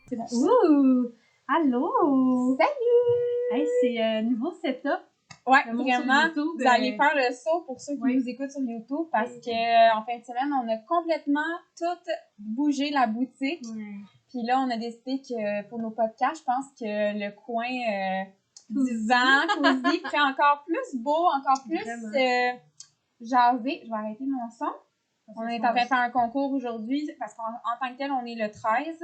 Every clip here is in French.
C'est bon. Ouh! Allô! Salut! Hey, c'est nouveau setup. Ouais, Le monde vraiment, sur YouTube, vous allez faire le saut pour ceux qui oui. nous écoutent sur YouTube parce que en fin de semaine, on a complètement tout bougé la boutique. Puis là, on a décidé que pour nos podcasts, je pense que le coin divan, cosy, ferait encore plus beau, encore plus jasé. Je vais arrêter mon son. On est en train de faire un concours aujourd'hui parce qu'en tant que tel, on est le 13.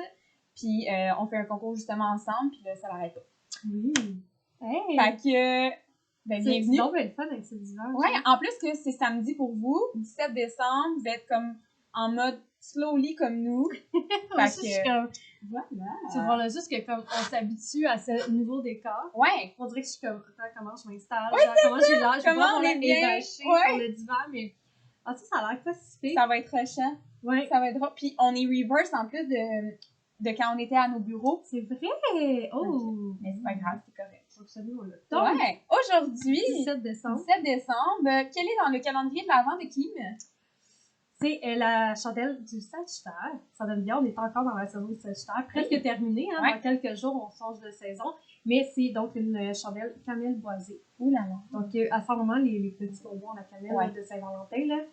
Puis on fait un concours justement ensemble. Puis là, ça l'arrête pas. Oui. Hey! Fait que, bienvenue. C'est donc le fun avec ce divan. Ouais, en plus que c'est samedi pour vous, 17 décembre, vous êtes comme en mode slowly comme nous. Fait que, je suis comme, voilà. tu vois là, juste que comme on s'habitue à ce nouveau décor. Ouais. On dirait que je suis comme, attends, comment je m'installe? Oui, genre, comment j'ai l'air? Je vais comment on est bien évaché sur le divan, mais ça a l'air pas si pire. Ça va être rushant. Ouais. Ça va être drôle. Puis on est reverse en plus de quand on était à nos bureaux. C'est vrai! Oh! Mais c'est pas grave, c'est correct. Absolument, là. Donc, ouais, aujourd'hui, 17 décembre. 17 décembre, quel est dans le calendrier de l'Avent de Kim? C'est la chandelle du Sagittaire. Ça donne bien, on est encore dans la saison du Sagittaire, presque terminée, hein, dans quelques jours, on change de saison. Mais c'est donc une chandelle cannelle boisée. Ouh là là. Donc, à ce moment, les petits bonbons à la cannelle de Saint-Valentin, là.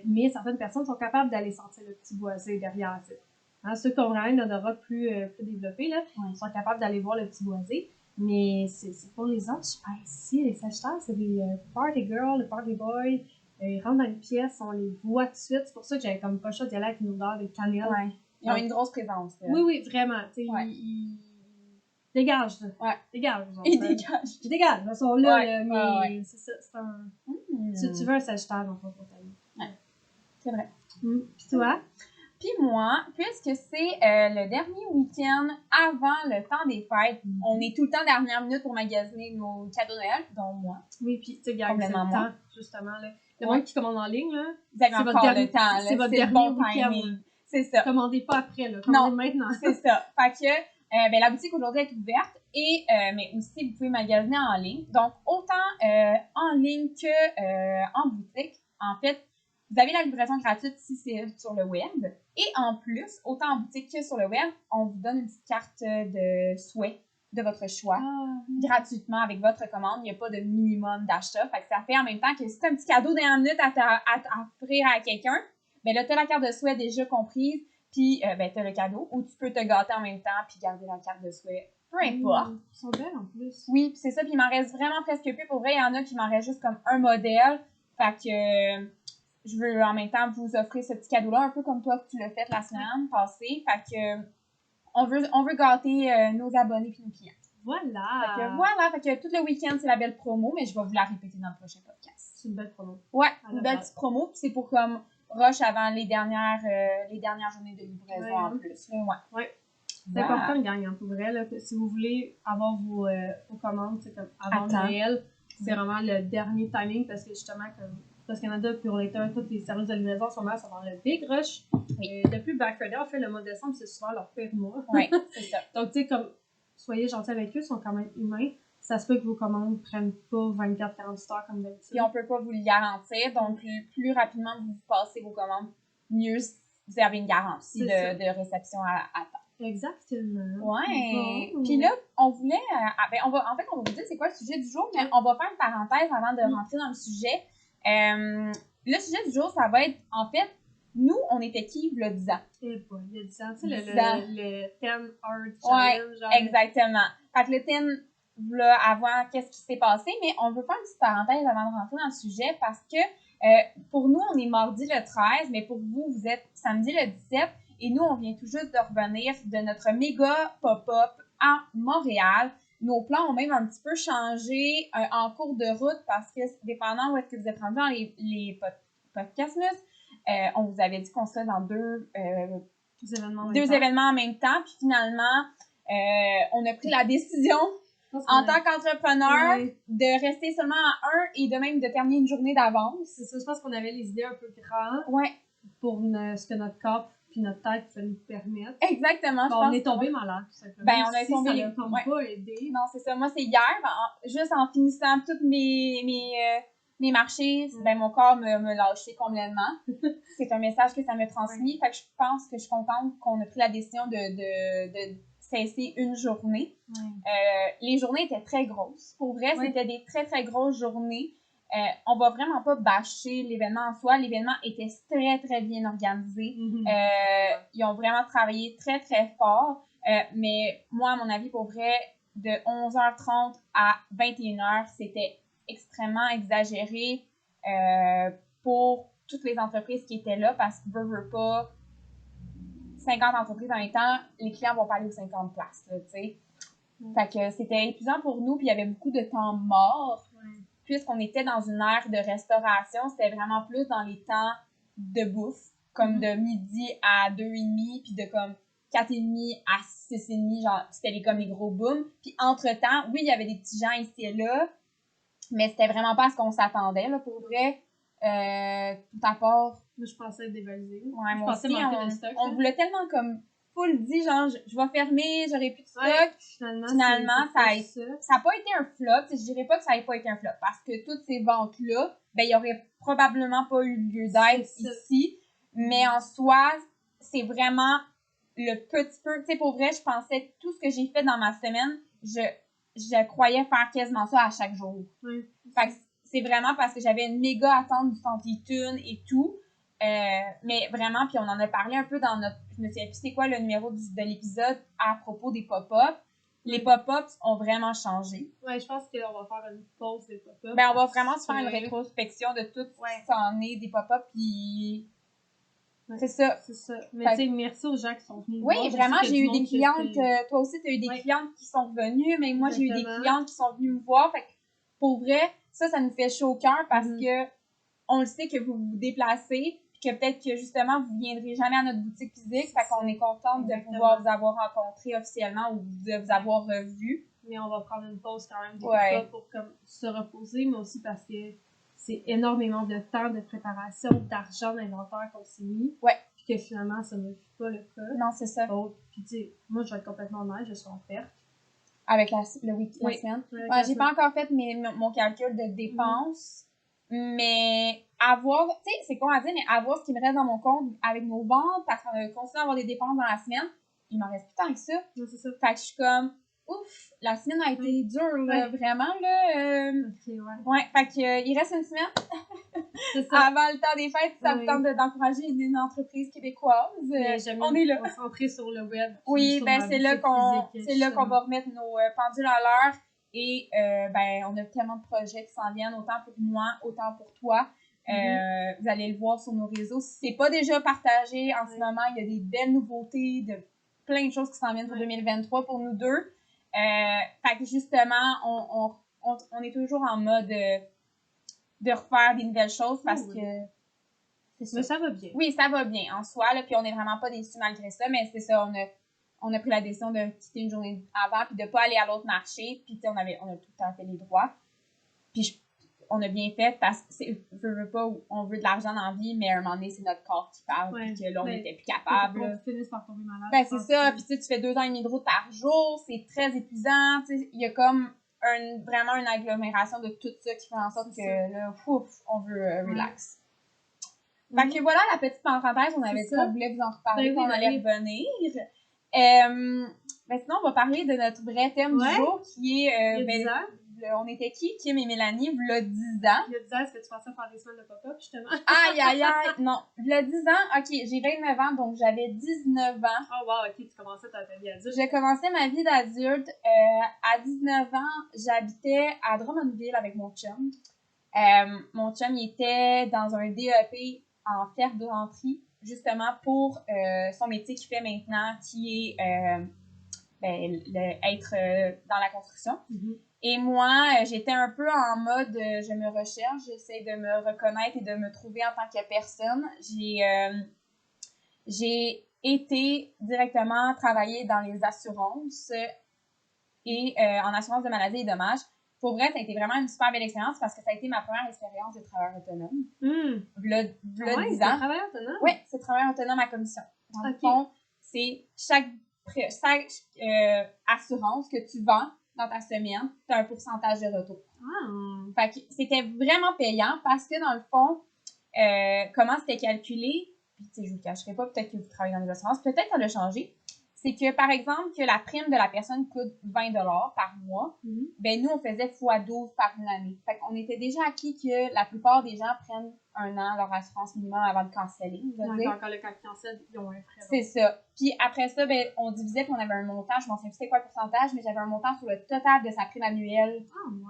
Mais certaines personnes sont capables d'aller sentir le petit boisé derrière. Hein, ceux qui ont vraiment un odorat plus développé, là, sont capables d'aller voir le petit boisé. Mais c'est pour les autres, je pense ici, les Sagittaires, c'est des party girls, les party boys. Ils rentrent dans une pièce, on les voit tout de suite. C'est pour ça que j'avais comme pas le choix d'y aller avec une odeur de cannelle. Ouais. Ils ont une grosse présence. Là. Oui, vraiment. Ils dégagent. Ouais. Dégagent. Ils dégagent. Ils dégagent. Ils sont là, ouais. là mais c'est ça. C'est un... Tu veux un Sagittaire dans ton compagnie. Ouais. C'est vrai. Puis toi? Puis moi, puisque c'est le dernier week-end avant le temps des fêtes, on est tout le temps dernière minute pour magasiner nos cadeaux de Noël, dont moi. Oui, puis tu sais, c'est le temps, justement. Là. Le monde qui commande en ligne, là, vous avez encore le temps. C'est votre dernier bon timing. C'est ça. Commandez pas après, là. Commandez maintenant. C'est ça. Fait que la boutique aujourd'hui est ouverte, mais aussi vous pouvez magasiner en ligne. Donc, autant en ligne que en boutique. En fait, vous avez la livraison gratuite si c'est sur le web. Et en plus, autant en boutique que sur le web, on vous donne une petite carte de souhait de votre choix gratuitement avec votre commande. Il n'y a pas de minimum d'achat. Fait que ça fait en même temps que si tu as un petit cadeau dernière minute à offrir à quelqu'un, ben là, tu as la carte de souhait déjà comprise, puis tu as le cadeau. Ou tu peux te gâter en même temps puis garder la carte de souhait. Peu importe. Ils sont belles en plus. Oui, puis c'est ça. Puis il m'en reste vraiment presque plus. Pour vrai, il y en a qui m'en reste juste comme un modèle. Fait que je veux en même temps vous offrir ce petit cadeau-là, un peu comme toi que tu l'as fait la semaine passée. Fait que on veut gâter nos abonnés et nos clients. Voilà! Fait que tout le week-end, c'est la belle promo, mais je vais vous la répéter dans le prochain podcast. C'est une belle promo. Ouais, une belle petite promo. Puis c'est pour comme rush avant les dernières journées de livraison en plus. Ouais. C'est important, gang, pour vrai. Là, si vous voulez avoir vos commandes comme avant Noël, c'est vraiment le dernier timing parce que justement, comme Post Canada, Purolator, tous les services de livraison en ce moment sont dans le big rush. Depuis Black Friday, en fait, le mois de décembre, c'est souvent leur pire mois. Oui, c'est ça. Donc, tu sais, comme, soyez gentils avec eux, ils sont quand même humains. Ça se peut que vos commandes ne prennent pas 24-48 heures comme d'habitude. Et on peut pas vous le garantir. Donc, plus rapidement vous passez vos commandes, mieux vous avez une garantie de réception à temps. Exactement. Ouais. Puis là, on voulait... on va vous dire c'est quoi le sujet du jour, mais on va faire une parenthèse avant de rentrer dans le sujet. Le sujet du jour, ça va être, en fait, nous, on était qui, il y a 10 ans? Il y a 10 ans, tu sais, le 10 Hard Challenge. Ouais, exactement. Fait que le 10, là, avant, qu'est-ce qui s'est passé? Mais on veut faire une petite parenthèse avant de rentrer dans le sujet parce que pour nous, on est mardi le 13, mais pour vous, vous êtes samedi le 17. Et nous, on vient tout juste de revenir de notre méga pop-up à Montréal. Nos plans ont même un petit peu changé en cours de route parce que, dépendant où est-ce que vous êtes rendu dans les podcasts, on vous avait dit qu'on serait dans deux événements en même temps. Puis finalement, on a pris la décision en tant qu'entrepreneur de rester seulement à un et de même de terminer une journée d'avance. C'est ça, je pense qu'on avait les idées un peu grandes pour ce que notre corps puis notre tête peut nous permettre. Exactement. On est tombé malade, tout simplement. On a tombé. Ça n'a pas aidé. Non, c'est ça. Moi, c'est hier, juste en finissant tous mes marchés, mon corps me lâchait complètement. C'est un message que ça m'a transmis. Fait que je pense que je suis contente qu'on a pris la décision de cessé une journée. Les journées étaient très grosses. Pour vrai, c'était des très, très grosses journées. On va vraiment pas bâcher l'événement en soi. L'événement était très, très bien organisé. Ils ont vraiment travaillé très, très fort. Mais moi, à mon avis, pour vrai, de 11h30 à 21h, c'était extrêmement exagéré pour toutes les entreprises qui étaient là parce que veut pas 50 entreprises en même temps, les clients vont pas aller aux 50 places, tu sais. Fait que c'était épuisant pour nous, puis il y avait beaucoup de temps mort. Puisqu'on était dans une ère de restauration, c'était vraiment plus dans les temps de bouffe, comme de midi à 2h30, puis de comme 4h30 à 6h30, genre, c'était comme les gros booms. Puis entre-temps, oui, il y avait des petits gens ici et là, mais c'était vraiment pas à ce qu'on s'attendait, là, pour vrai. Tout à part... Moi, je pensais être dévalisée. Ouais, moi aussi, on voulait tellement comme full dit, genre, je vais fermer, j'aurai plus de stock. Finalement ça a pas été un flop. Je dirais pas que ça n'ait pas été un flop, parce que toutes ces ventes-là, ben, il y aurait probablement pas eu lieu d'être ici. Mais en soi, c'est vraiment le petit peu, tu sais, pour vrai, je pensais tout ce que j'ai fait dans ma semaine, je croyais faire quasiment ça à chaque jour. Fait que c'est vraiment parce que j'avais une méga attente du Centre Thune et tout. Mais vraiment, puis on en a parlé un peu dans notre... Je me souviens plus c'est quoi le numéro de l'épisode à propos des pop-ups. Les pop-ups ont vraiment changé. Ouais, je pense qu'on va faire une pause des pop-ups. Ben, on va vraiment se faire une rétrospection de tout ce qui s'en est des pop-ups, puis... C'est ça. C'est ça. Mais tu sais, merci aux gens qui sont venus. Oui, vraiment, j'ai eu des clientes... toi aussi, tu as eu des clientes qui sont revenues, mais moi, j'ai eu des clientes qui sont venues me voir. Fait que, pour vrai, ça nous fait chaud au cœur parce que on le sait que vous vous déplacez, puis que peut-être que justement, vous ne viendrez jamais à notre boutique physique. Fait qu'on est contente de pouvoir vous avoir rencontré officiellement ou de vous avoir revu. Mais on va prendre une pause quand même des fois pour comme, se reposer, mais aussi parce que c'est énormément de temps de préparation, d'argent, d'inventaire qu'on s'est mis. Puis que finalement, ça ne fut pas le cas. Non, c'est ça. Donc, puis tu sais, moi, je vais être complètement honnête, je suis en perte. Avec la semaine. J'ai pas encore fait mon calcul de dépenses. Mais avoir, tu sais, c'est con à dire, mais avoir ce qui me reste dans mon compte avec nos ventes, parce qu'on a continué à avoir des dépenses dans la semaine, il m'en reste plus tant que ça. C'est ça. Fait que je suis comme, ouf, la semaine a été dure, là, vraiment, là. Fait que, il reste une semaine. C'est ça. Avant le temps des fêtes, ça me tente d'encourager une entreprise québécoise. On est là. On va se rentrer sur le web. Oui, ben, c'est là qu'on va remettre nos pendules à l'heure. Et ben, on a tellement de projets qui s'en viennent, autant pour moi, autant pour toi. Vous allez le voir sur nos réseaux. Si c'est pas déjà partagé en ce moment, il y a des belles nouveautés, de plein de choses qui s'en viennent pour 2023 pour nous deux. Fait que justement, on est toujours en mode de refaire des nouvelles choses parce que c'est ça. Mais ça va bien. Oui, ça va bien en soi, là, puis on n'est vraiment pas déçus malgré ça, mais c'est ça, on a pris la décision de quitter une journée avant puis de pas aller à l'autre marché, puis on a tout le temps fait les droits. Puis on a bien fait parce que on veut de l'argent dans la vie, mais à un moment donné, c'est notre corps qui parle, puis que là, on n'était plus capable. On finisse par tomber malade. Ben, c'est ça, puis tu fais 2 ans et demi de route par jour, c'est très épuisant, il y a comme vraiment une agglomération de tout ça qui fait en sorte que là, on veut relax. Fait que voilà la petite parenthèse, on voulait vous en reparler, on allait revenir. Ben sinon, on va parler de notre vrai thème du jour qui est on était qui? Kim et Mélanie, v'là 10 ans. Il y a 10 ans, est-ce que tu pensais faire des semaines de pop-up, justement? Aïe! Non, v'là 10 ans, ok, j'ai 29 ans, donc j'avais 19 ans. Oh wow, ok, tu commençais ta vie adulte. J'ai commencé ma vie d'adulte. À 19 ans, j'habitais à Drummondville avec mon chum. Mon chum, il était dans un DEP en fierdranterie, justement pour son métier qu'il fait maintenant, qui est être dans la construction. Et moi, j'étais un peu en mode je me recherche, j'essaie de me reconnaître et de me trouver en tant que personne. J'ai été directement travailler dans les assurances et en assurance de maladie et dommages. Pour vrai, ça a été vraiment une super belle expérience parce que ça a été ma première expérience de travailleur autonome. V'là 10 ans. C'est travailleur autonome? Oui, c'est travailleur autonome à commission. Dans le fond, c'est chaque assurance que tu vends dans ta semaine, tu as un pourcentage de retour. Fait que c'était vraiment payant parce que dans le fond, comment c'était calculé, puis tu sais, je vous le cacherai pas, peut-être que vous travaillez dans les assurances, peut-être ça l'a changé, c'est que, par exemple, que la prime de la personne coûte 20 $ par mois, ben nous, on faisait x12 par une année. Fait qu'on était déjà acquis que la plupart des gens prennent 1 an leur assurance minimum avant de canceller. Quand le cas cancelle, ils ont un frais. C'est ça. Puis après ça, ben, on divisait puis on avait un montant, je m'en souviens plus c'était quoi le pourcentage, mais j'avais un montant sur le total de sa prime annuelle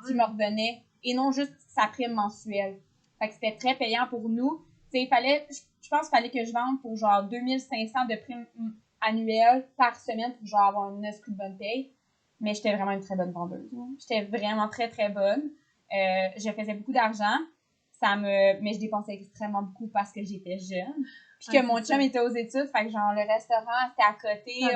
qui me revenait, et non juste sa prime mensuelle. Fait que c'était très payant pour nous. Tu sais, je pense qu'il fallait que je vende pour genre 2500 de prime annuelle par semaine pour genre avoir une esprit de bonne paye. Mais j'étais vraiment une très bonne vendeuse. J'étais vraiment très, très bonne. Je faisais beaucoup d'argent. Mais je dépensais extrêmement beaucoup parce que j'étais jeune. Puis que mon chum était aux études, fait que genre le restaurant, c'était à côté. C'est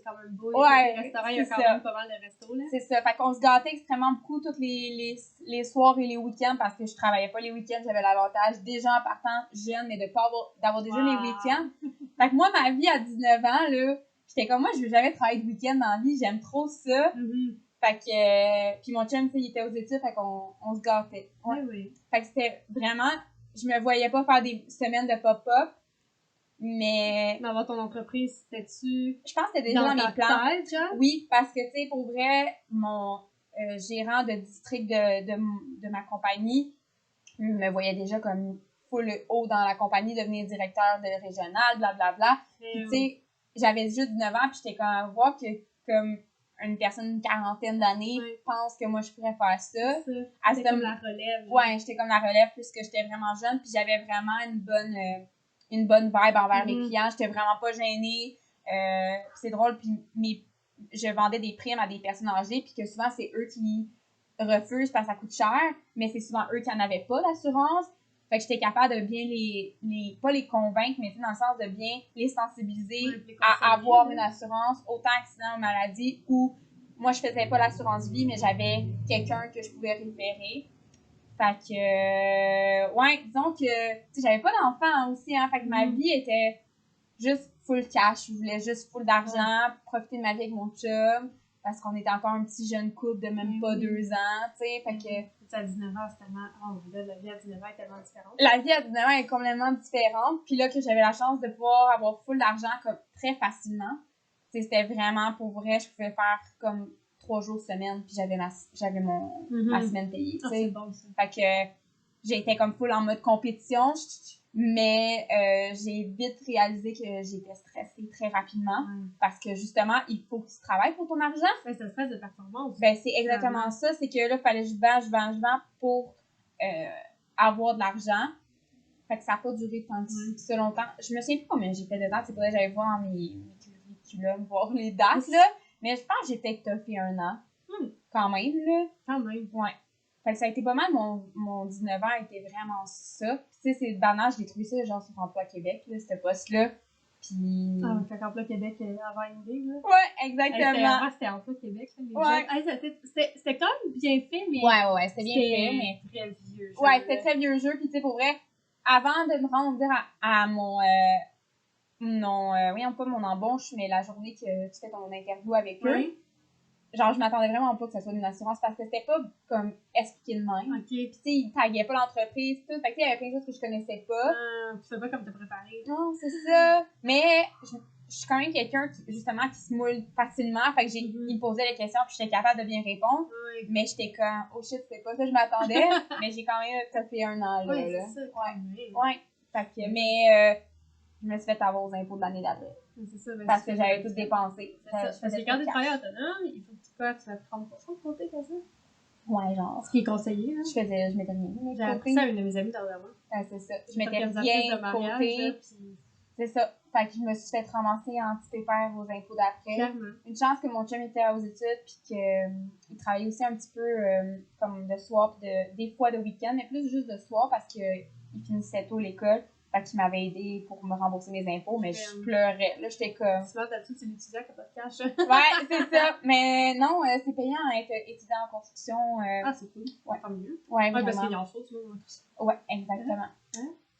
quand même beau. Ouais, le restaurant, il y a quand même pas mal de restos, là. C'est ça. Fait qu'on se gâtait extrêmement beaucoup tous les soirs et les week-ends parce que je travaillais pas les week-ends. J'avais l'avantage déjà en partant jeune, mais d'avoir déjà mes week-ends. Fait que moi, ma vie à 19 ans, là, j'étais comme moi, je veux jamais travailler de week-end dans la vie. J'aime trop ça. Fait que, puis mon chum, il était aux études, fait qu'on se gâtait. Ouais. Oui. Fait que c'était vraiment, je me voyais pas faire des semaines de pop-up, mais avant ton entreprise, c'était-tu... Je pense que c'était déjà dans mes plans. Tête, genre? Oui, parce que, tu sais, pour vrai, mon gérant de district de ma compagnie me voyait déjà comme full haut dans la compagnie, devenir directeur de régional, blablabla. Puis, tu sais, j'avais juste 19 ans, puis j'étais comme, voir que, comme, une personne d'une quarantaine d'années pense que moi, je pourrais faire ça. C'était comme la relève. Ouais, j'étais comme la relève puisque j'étais vraiment jeune, puis j'avais vraiment une bonne vibe envers les clients. J'étais vraiment pas gênée. C'est drôle, puis je vendais des primes à des personnes âgées, puis que souvent, c'est eux qui refusent parce que ça coûte cher, mais c'est souvent eux qui n'en avaient pas d'assurance. Fait que j'étais capable de bien pas les convaincre, mais dans le sens de bien les sensibiliser à avoir une assurance, autant accident ou maladie, où moi, je faisais pas l'assurance vie, mais j'avais quelqu'un que je pouvais référer. Fait que, ouais, disons que, tu sais, j'avais pas d'enfant aussi, hein, fait que ma vie était juste full cash. Je voulais juste full d'argent, profiter de ma vie avec mon chum, parce qu'on était encore un petit jeune couple de même pas 2 ans, tu sais, fait que... À 19 ans, c'est tellement... Oh my god, la vie à 19 ans est tellement différente. La vie à 19 ans est complètement différente, puis là, que j'avais la chance de pouvoir avoir full d'argent comme très facilement, tu sais, c'était vraiment, pour vrai, je pouvais faire comme 3 jours semaine, puis j'avais ma semaine payée, tu sais. C'est bon, ça. Fait que j'étais comme full en mode compétition, mais j'ai vite réalisé que j'étais stressée très rapidement parce que justement, il faut que tu travailles pour ton argent. C'est un stress de performance. Ben, c'est exactement ça. C'est que là, il fallait que je vends pour avoir de l'argent. Fait que ça n'a pas duré tant que ça longtemps. Je me souviens plus combien j'ai fait de temps. C'est pour ça que j'allais voir mes curriculums, voir les dates, là. Mais je pense que j'ai peut-être toffé 1 an. Quand même, là. Quand même. Ouais. Fait que ça a été pas mal, mon 19 ans était vraiment ça. Puis tu sais, c'est banal, je l'ai trouvé ça genre sur Emploi Québec, là, ce poste-là. Puis... Ah, fait qu'Emploi Québec avant une idée, là. Ouais, exactement. C'était Emploi Québec, là. Ouais. C'était quand même bien fait, mais... Ouais, c'était bien fait, mais... très vieux jeu. Ouais, c'était très vieux jeu, puis tu sais, pour vrai, avant de me rendre à mon... oui, pas mon embauche, mais la journée que tu fais ton interview avec eux, genre, je m'attendais vraiment pas que ça soit une assurance parce que c'était pas comme expliqué de même. OK. Puis, tu sais, ils taguaient pas l'entreprise, tout. Fait que, tu sais, il y avait plein de choses que je connaissais pas. Tu fais pas comme te préparer. Non, c'est ça. Mais, je suis quand même quelqu'un qui, justement, qui se moule facilement. Fait que ils me posaient les questions puis j'étais capable de bien répondre. Mais j'étais comme, oh shit, c'est pas ça que je m'attendais. Mais j'ai quand même fait 1 an, là. Ouais, c'est ça. Ouais. Fait que, mais, je me suis fait avoir aux impôts de l'année d'après. C'est ça. Parce que j'avais tout dépensé. Parce que quand tu travailles autonome, il faut que tu fasses 30% de côté, comme ça. Ouais, genre. Ce qui est conseillé, hein. Je m'étais rien. J'ai appris ça à une de mes amies dernièrement. C'est ça. Je m'étais bien côté. C'est ça. Fait que je me suis fait ramasser en petit pépère aux impôts d'après. Clairement. Une chance que mon chum était aux études puis qu'il travaillait aussi un petit peu comme de soir pis des fois de week-end, mais plus juste de soir parce qu'il finissait tôt l'école. Fait qu'il m'avait aidé pour me rembourser mes impôts, mais je pleurais. Là, j'étais comme... Souvent, d'habitude, c'est l'étudiant qui n'a pas de cash. Ouais, c'est ça. Mais non, c'est payant être étudiant en construction. Ah, c'est cool. Ouais. Tant mieux. Ouais, parce qu'il y a en chose, là. Ouais, exactement.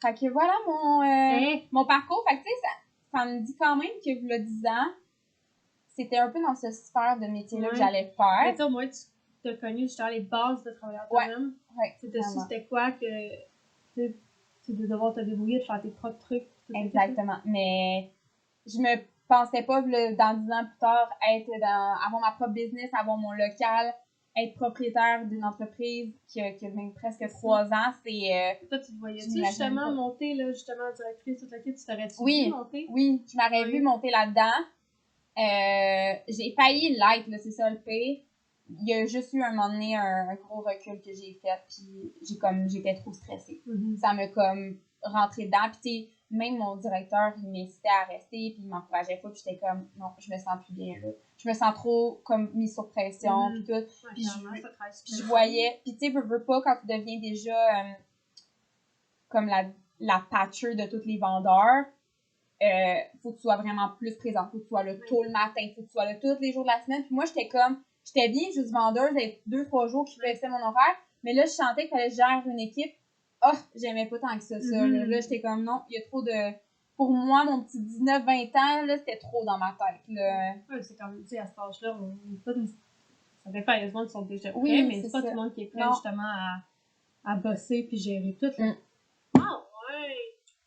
Fait que voilà mon parcours. Fait que tu sais, ça me dit quand même que, le 10 ans, c'était un peu dans ce sphère de métier-là que j'allais faire. Mais tu sais, au moins, tu t'as connu justement les bases de travailleur autonome. Ouais. C'était quoi que... Tu de devoir te débrouiller, de faire tes propres trucs. Exactement. Mais je me pensais pas, là, dans 10 ans plus tard, avoir ma propre business, avoir mon local, être propriétaire d'une entreprise qui a presque 3 ans, c'est... Toi, tu te voyais-tu justement monter, là, justement, directrice, tout le kit, tu t'aurais-tu vu monter? Oui, je m'aurais vu monter là-dedans. J'ai failli l'être, là, c'est ça le pire. Il y a juste eu un moment donné un gros recul que j'ai fait, puis j'étais trop stressée. Ça m'a comme rentré dedans, puis tu sais, même mon directeur, il m'incitait à rester, puis il m'encourageait pas, puis j'étais comme, non, je me sens plus bien là. Je me sens trop comme mise sur pression, puis tout. Puis je voyais, puis tu sais, veux pas, quand tu deviens déjà comme la patcher de tous les vendeurs, faut que tu sois vraiment plus présent, faut que tu sois là tôt le matin, faut que tu sois là tous les jours de la semaine. Puis moi, j'étais bien juste vendeuse avec 2-3 jours qui fixaient mon horaire, mais là, je sentais qu'il fallait que je gère une équipe. J'aimais pas tant que ça. Là, j'étais comme, non, il y a trop de... Pour moi, mon petit 19-20 ans, là, c'était trop dans ma tête. Là. Ouais, c'est comme, tu sais, à cet âge-là, ça dépend, il y a des gens qui sont déjà prêts, mais c'est pas tout le monde qui est prêt justement à bosser puis gérer tout. Là. Ah ouais!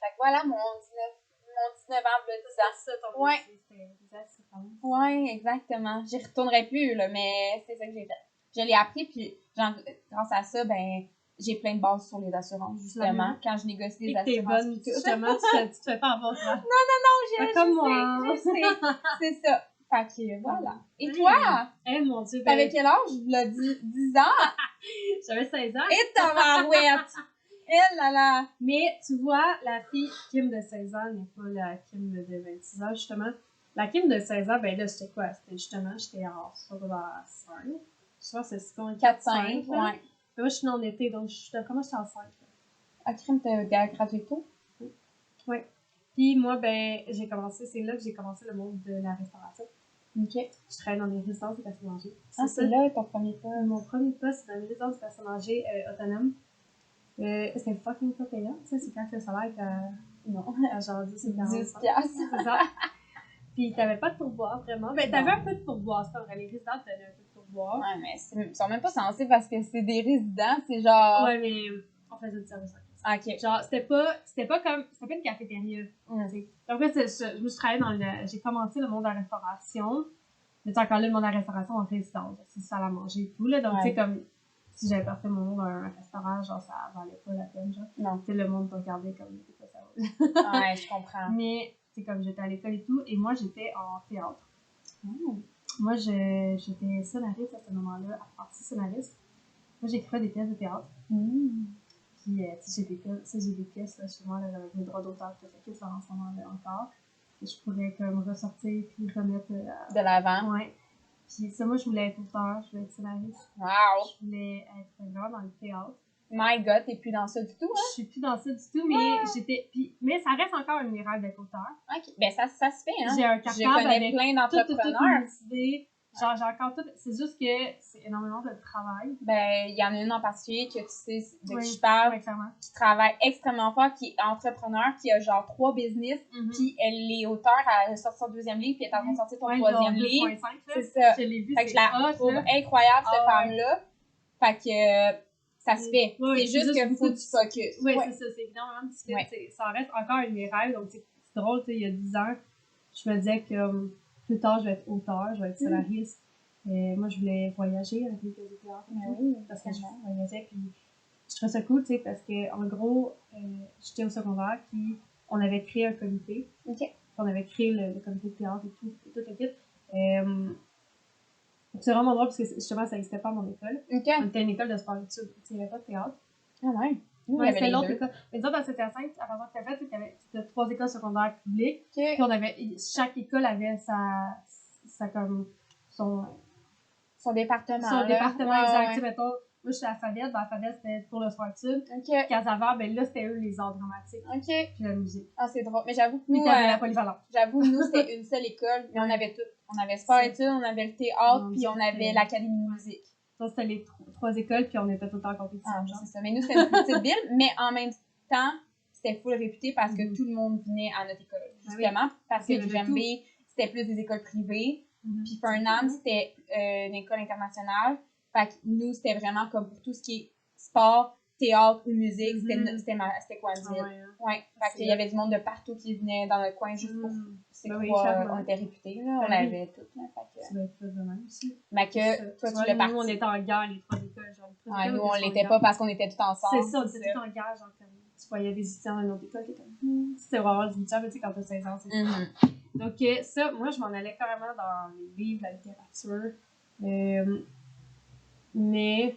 Fait que voilà mon 19 ans, le 10 ans. C'est ça, ton métier, ouais, exactement. J'y retournerai plus, là, mais c'est ça que j'ai fait. Je l'ai appris, puis grâce à ça, ben, j'ai plein de bases sur les assurances, justement, quand je négocie les assurances. T'es bonne, justement, tu te fais pas avoir ça. Non, comme moi. Je sais, c'est ça. Fait que voilà. Et toi? Mon Dieu. T'avais quel âge? Je l'ai dit 10 ans? J'avais 16 ans. Et ta marouette! Eh là là! Mais tu vois, la fille Kim de 16 ans n'est pas la Kim de 26 ans, justement. La Kim de 16 ans, ben là, c'était quoi? J'étais en secondaire 5. Je pense que c'est secondaire 4-5, ouais. Mais moi, je suis née en été, donc comment j'étais en 5? À crime, t'es gradué tôt? Oui. Puis moi, ben, c'est là que j'ai commencé le monde de la restauration. OK. Je travaille dans des résidences de personnes âgées. C'est là ton premier poste? Mon premier poste, c'est dans les résidences de personnes âgées autonomes. C'est fucking pas payant, tu sais, c'est quand le salaire à genre 10 $10. C'est ça. Puis t'avais pas de pourboire, vraiment. Ben, t'avais un peu de pourboire, c'est pas vrai. Les résidents t'avaient un peu de pourboire. Ouais, mais ils sont même pas censés parce que c'est des résidents, c'est genre... Ouais, mais on faisait du service. OK. Genre, c'était pas une cafétéria. Donc, je me suis travaillée j'ai commencé le monde de la restauration. Mais tu sais, encore là, le monde de la restauration en résidence. C'est ça à manger et tout, là. Donc, tu sais, comme, si j'avais pas fait mon nom dans un restaurant, genre, ça valait pas la peine, genre. Non. Tu sais, le monde te regardait comme, c'est pas ça. Ouais, je comprends. Mais, tu sais, comme j'étais à l'école et tout, et moi, j'étais en théâtre. Moi, j'étais scénariste à ce moment-là, apprentie scénariste. Moi, j'écrivais des pièces de théâtre. Puis, tu sais, j'ai des pièces, là, chez moi, là, avec mes droits d'auteur, tout ça, qui sont en ce moment-là encore. Que je pourrais, comme, ressortir puis remettre de l'avant. Ouais. Puis ça, moi, je voulais être auteur, je voulais être scénariste. Wow! Je voulais être vraiment dans le théâtre. My God, t'es plus dans ça du tout, hein? Je suis plus dans ça du tout, mais mais ça reste encore un miracle d'être auteur. OK. Ben, ça se fait, hein? J'ai un cartable avec plein d'entrepreneurs. Toutes mes idées. Genre, j'ai encore tout. C'est juste que c'est énormément de travail. Ben, il y en a une en particulier que tu sais de qui je parle, qui travaille extrêmement fort, qui est entrepreneur, qui a genre 3 business, puis elle est auteure, elle a sorti son 2e livre, puis elle est en train de sortir son 3e livre. C'est ça. Je l'ai vu, fait que je la trouve incroyable, cette femme-là. Fait que ça se fait. C'est juste qu'il faut que tu focuses. Oui, c'est ça. C'est évidemment difficile. Ça reste encore une mes rêves. Donc, c'est drôle, tu sais, il y a 10 ans, je me disais que plus tard, je vais être auteur, je vais être scénariste. Moi, je voulais voyager avec les pièces de théâtre. Parce que je voyageais, puis je trouvais ça cool, tu sais, parce que en gros, j'étais au secondaire, puis on avait créé un comité. On avait créé le comité de théâtre et tout le kit. C'est vraiment drôle parce que justement, ça n'existait pas à mon école. On était une école de sport-études, il n'y avait pas de théâtre. Ah ouais? C'était l'autre école. Mais nous autres, dans cette enceinte, à part que tu as fait, c'était 3 écoles secondaires publiques. Puis chaque école avait son département. Son département exact. Mettons, moi, je suis à Favette. Dans Favette, c'était pour le sport-études. Casavar, ben là, c'était eux les arts dramatiques. Puis la musique. Ah, c'est drôle. Mais j'avoue que nous. Puis t'avais la polyvalente. J'avoue, nous, c'était une seule école. Mais on avait tout. On avait sport-études, on avait le théâtre, puis on avait l'académie de musique. Ça, c'était les 3 écoles, puis on était tout le temps en compétition. C'est ça. Mais nous, c'était une petite ville, mais en même temps, c'était full réputé parce que tout le monde venait à notre école. Justement, parce que Djembé, c'était plus des écoles privées. Puis Fernand, c'était une école internationale. Fait que nous, c'était vraiment comme pour tout ce qui est sport, théâtre ou musique, c'était quoi le Ouais. Ouais. Fait qu'il y avait du monde de partout qui venait dans le coin juste pour on était réputés, là. On avait tout, là. Fait que... Ça doit être fait de même aussi. Mais que toi, tu l'as parti. Nous, on était en guerre, les 3 écoles. Ouais, nous, on l'était pas parce qu'on était tous ensemble. C'est ça, on était tous en guerre, genre, comme, tu voyais des étudiants dans notre école qui étaient comme, c'était vraiment du métier, tu sais, quand t'as 16 ans, c'est ça. Donc, ça, moi, je m'en allais carrément dans les livres, la littérature. Mais,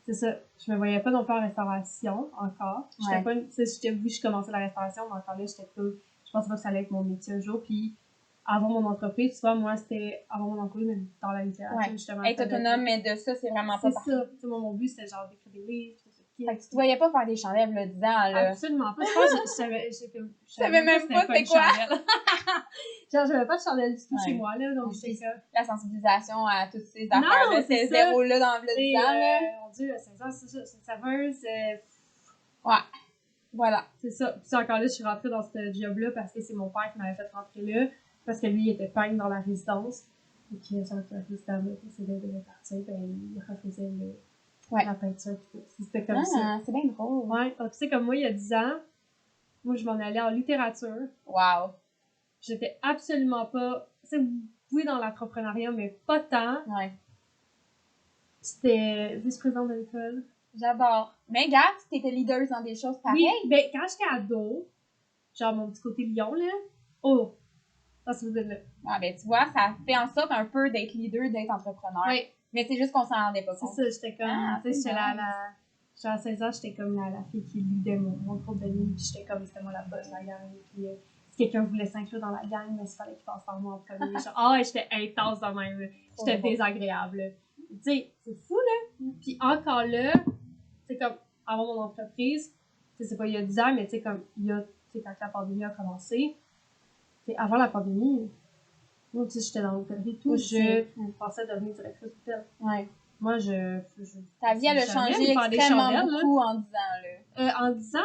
c'est ça, je me voyais pas non plus en restauration encore. J'étais pas, tu sais, oui, je commençais la restauration, mais encore là, j'étais pas, je pensais pas que ça allait être mon métier un jour. Puis, avant mon entreprise, tu vois, moi, c'était avant mon entreprise, mais dans la littérature, justement. Être autonome, mais de ça, c'est vraiment pas parfait. C'est ça. Tu sais, mon but, c'était genre d'écrire des livres, tout ça. Fait que tu te voyais pas faire des chandelles, le 10 ans, là. Absolument pas. Je pense que je savais même pas c'était quoi. Genre, j'avais pas de chandelle du tout chez moi, là. Donc, c'est ça. La sensibilisation à toutes ces affaires. Non, c'est zéro là dans le 10 ans, là. Mon Dieu, 16 ans, c'est ça. C'est une saveuse. Ouais. Voilà. C'est ça. Puis encore là, je suis rentrée dans ce job-là parce que c'est mon père qui m'avait fait rentrer là. Parce que lui, il était peintre dans la résidence. Et que ça le résident là, c'est de partir, ben, il refaisait la peinture. C'était comme ça. C'est bien drôle. Ouais. Donc, tu sais, comme moi, il y a 10 ans, moi, je m'en allais en littérature. Wow. J'étais absolument pas, tu sais, oui, dans l'entrepreneuriat, mais pas tant. Ouais. J'étais vice-présidente de l'école. J'adore. Mais regarde, t'étais leader dans des choses pareilles. Oui, ben, quand j'étais ado, genre mon petit côté lion, là, oh, ça se faisait là. Ah, ben, tu vois, ça fait en sorte un peu d'être leader, d'être entrepreneur. Oui. Mais c'est juste qu'on s'en rendait pas compte. C'est ça, j'étais comme, tu sais, j'étais genre à 16 ans, j'étais comme la fille qui lidait mon groupe d'amis, puis j'étais comme, c'était moi la boss de la gang, puis si quelqu'un voulait s'inclure dans la gang, mais il fallait qu'il passe par moi en premier. Genre, j'étais intense de même, j'étais désagréable. Tu sais, c'est fou, là. Puis encore là, c'est comme, avant mon entreprise, tu sais, c'est pas il y a 10 ans, mais tu sais, comme, il y a, tu sais, quand la pandémie a commencé, tu sais, avant la pandémie, moi, tu sais, j'étais dans l'hôtellerie et tout, je pensais devenir directrice d'hôtel. Ouais. Moi, ta vie, elle a changé extrêmement beaucoup en 10 ans, là. En 10 ans,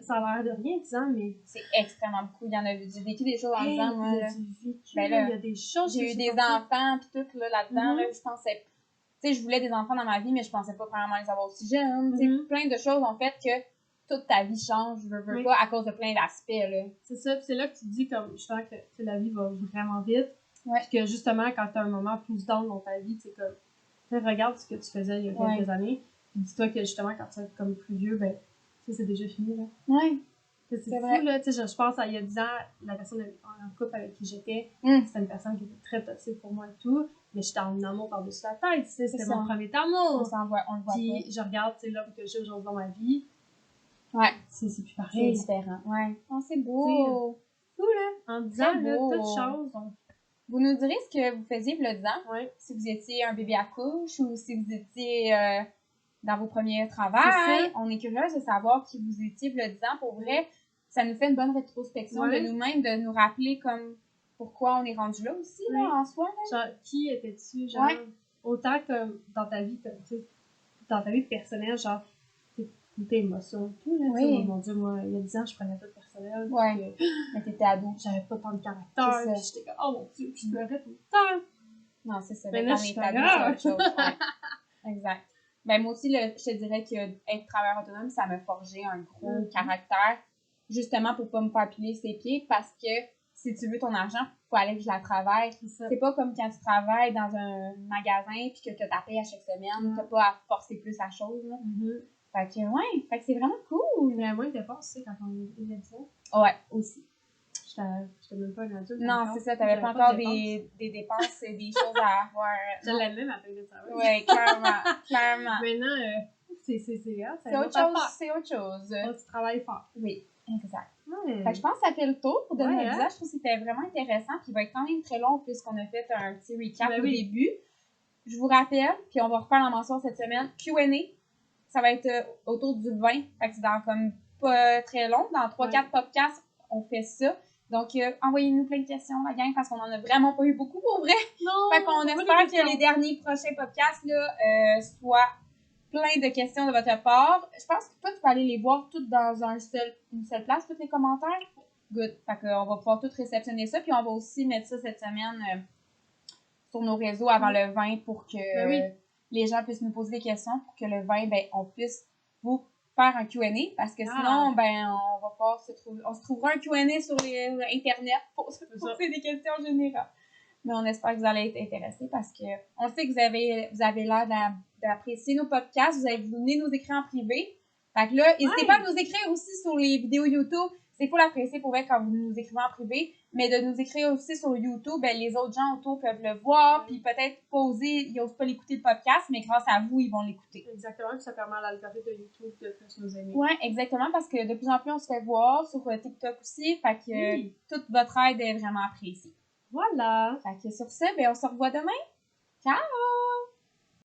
ça a l'air de rien, 10 ans, mais... C'est extrêmement beaucoup. Il y en a j'ai vécu des choses en 10 ans, moi, là. Il y a des choses... J'ai eu des enfants, puis tout, là-dedans, là, je pensais... Tu sais, je voulais des enfants dans ma vie, mais je pensais pas vraiment les avoir aussi jeunes. Tu sais, plein de choses ont fait que toute ta vie change, je veux pas, à cause de plein d'aspects, là. C'est ça, puis c'est là que tu te dis, comme, je sens que la vie va vraiment vite. Ouais. Puis que, justement, quand t'as un moment plus down dans ta vie, tu sais, comme, regarde ce que tu faisais il y a quelques années, puis dis-toi que, justement, quand tu vas être comme plus vieux, ben, tu sais, c'est déjà fini, là. Ouais. C'est fou, là, tu sais, je pense, il y a 10 ans, la personne en couple avec qui j'étais, c'était une personne qui était très toxique pour moi et tout, mais j'étais en amour par-dessus la tête, tu sais, c'était mon premier amour. On le voit puis je regarde, tu sais, l'homme que j'ai aujourd'hui dans ma vie, c'est plus pareil. C'est différent. Ouais. Oh, c'est beau. Fou, là. En 10 ans, là, toute chose. Donc... Vous nous direz ce que vous faisiez le 10 ans? Ouais. Si vous étiez un bébé à couche ou si vous étiez dans vos premiers travails. On est curieuse de savoir qui vous étiez le 10 ans. Pour vrai, ça nous fait une bonne rétrospection de nous-mêmes, de nous rappeler comme pourquoi on est rendu là aussi, là, en soi. Là. Genre, qui étais-tu? Genre, autant que dans ta vie, comme, tu sais, dans ta vie personnelle, genre, tes émotions et tout, là. Oui. Mon Dieu, moi, il y a 10 ans, je prenais tout personnel. Ouais. Mais t'étais ado. J'avais pas tant de caractère. Puis j'étais comme, oh mon Dieu, puis je pleurais tout le temps. Non, c'est ça. Mais là, quand on est ado, c'est autre chose. Ouais. Exact. Ben, moi aussi, je te dirais que être travailleur autonome, ça m'a forgé un gros caractère, justement pour pas me faire piler ses pieds, parce que si tu veux ton argent, faut aller que je la travaille. C'est pas comme quand tu travailles dans un magasin puis que tu as payé à chaque semaine, t'as pas à forcer plus la chose. Là. Fait que c'est vraiment cool. Mais moins de dépenses, tu sais, quand on est ça. Ouais, aussi. J'étais même pas un adulte. Non, c'est ça, t'avais pas encore des dépenses et des choses à avoir. Je l'aimais, ma paye de travail. Oui, clairement. Maintenant, c'est autre chose. Tu travailles fort. Oui, exact. Fait que je pense que ça fait le tour de notre visage. Je trouve que c'était vraiment intéressant. Puis il va être quand même très long puisqu'on a fait un petit recap au début. Je vous rappelle, puis on va refaire la mention cette semaine, Q&A. Ça va être autour du 20. Fait que c'est dans comme pas très long. Dans 3-4 podcasts, on fait ça. Donc, envoyez-nous plein de questions, la gang, parce qu'on en a vraiment pas eu beaucoup pour vrai. Non! Fait qu'on espère que les derniers prochains podcasts, là, soient plein de questions de votre part. Je pense que toi, tu peux aller les voir toutes dans une seule place, tous les commentaires. Good. Fait qu'on va pouvoir tout réceptionner ça. Puis on va aussi mettre ça cette semaine sur nos réseaux avant le 20 pour que les gens puissent nous poser des questions pour que le 20, ben, on puisse vous faire un Q&A, parce que sinon, ben, on se trouvera un Q&A sur Internet pour se poser des questions générales. Mais on espère que vous allez être intéressés parce que on sait que vous avez l'air d'apprécier nos podcasts. Vous venez nous écrire en privé. Fait que là, n'hésitez pas à nous écrire aussi sur les vidéos YouTube. C'est fou l'apprécier pour vrai quand vous nous écrivez en privé. Mais de nous écrire aussi sur YouTube, ben, les autres gens autour peuvent le voir. Puis peut-être pas oser, ils n'osent pas l'écouter le podcast, mais grâce à vous, ils vont l'écouter. Exactement, puis ça permet à l'algorithme de YouTube de plus nous aimer. Oui, exactement, parce que de plus en plus, on se fait voir sur TikTok aussi. Fait que toute votre aide est vraiment appréciée. Voilà. Fait que sur ça, ben, on se revoit demain. Ciao!